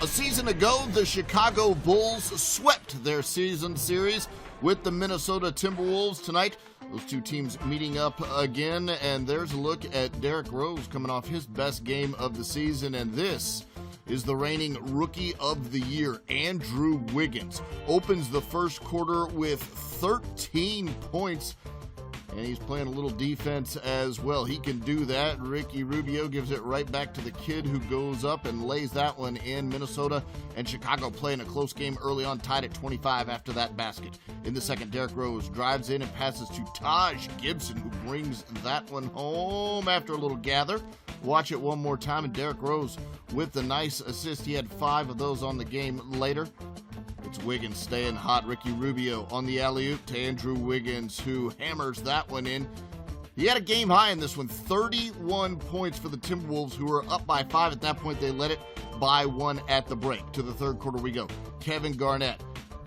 A season ago, the Chicago Bulls swept their season series with the Minnesota Timberwolves. Tonight, those two teams meeting up again, and there's a look at Derrick Rose coming off his best game of the season, and this is the reigning Rookie of the Year, Andrew Wiggins. Opens the first quarter with 13 points, and he's playing a little defense as well. He can do that. Ricky Rubio gives it right back to the kid who goes up and lays that one in. Minnesota and Chicago playing a close game early on, tied at 25 after that basket. In the second, Derrick Rose drives in and passes to Taj Gibson, who brings that one home after a little gather. Watch it one more time, and Derrick Rose with the nice assist. He had 5 of those on the game later. It's Wiggins staying hot. Ricky Rubio on the alley-oop to Andrew Wiggins, who hammers that one in. He had a game high in this one, 31 points for the Timberwolves, who were up by 5. At that point, they led it by 1 at the break. To the third quarter we go. Kevin Garnett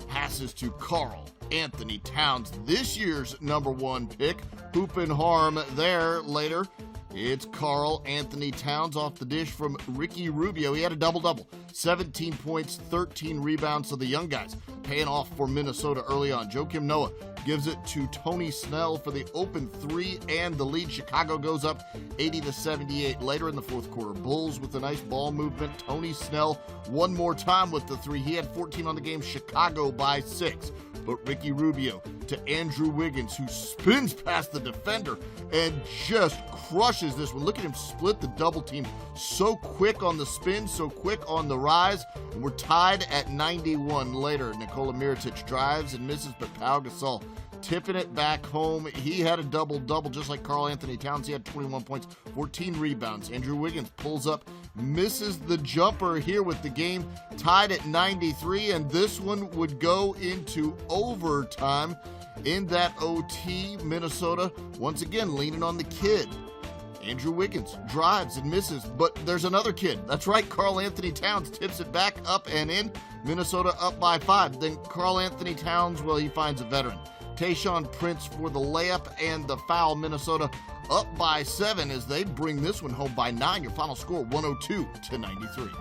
passes to Karl-Anthony Towns, this year's #1 pick. Hoop and harm there later. It's Karl-Anthony Towns off the dish from Ricky Rubio. He had a double-double, 17 points, 13 rebounds. So the young guys paying off for Minnesota early on. Joakim Noah gives it to Tony Snell for the open 3 and the lead. Chicago goes up 80-78 later in the fourth quarter. Bulls with a nice ball movement. Tony Snell one more time with the 3. He had 14 on the game. Chicago by 6. But Ricky Rubio to Andrew Wiggins, who spins past the defender and just crushes this one. Look at him split the double team. So quick on the spin, so quick on the rise. And we're tied at 91 later. Nikola Mirotic drives and misses, but Pau Gasol tipping it back home. He had a double-double just like Karl-Anthony Towns. He had 21 points, 14 rebounds. Andrew Wiggins pulls up, misses the jumper here with the game tied at 93, and this one would go into overtime. In that OT, Minnesota once again leaning on the kid. Andrew Wiggins drives and misses, but there's another kid. That's right, Karl-Anthony Towns tips it back up and in. Minnesota up by 5. Then Karl-Anthony Towns, well, he finds a veteran. Tayshaun Prince for the layup and the foul. Minnesota up by 7 as they bring this one home by 9. Your final score, 102-93.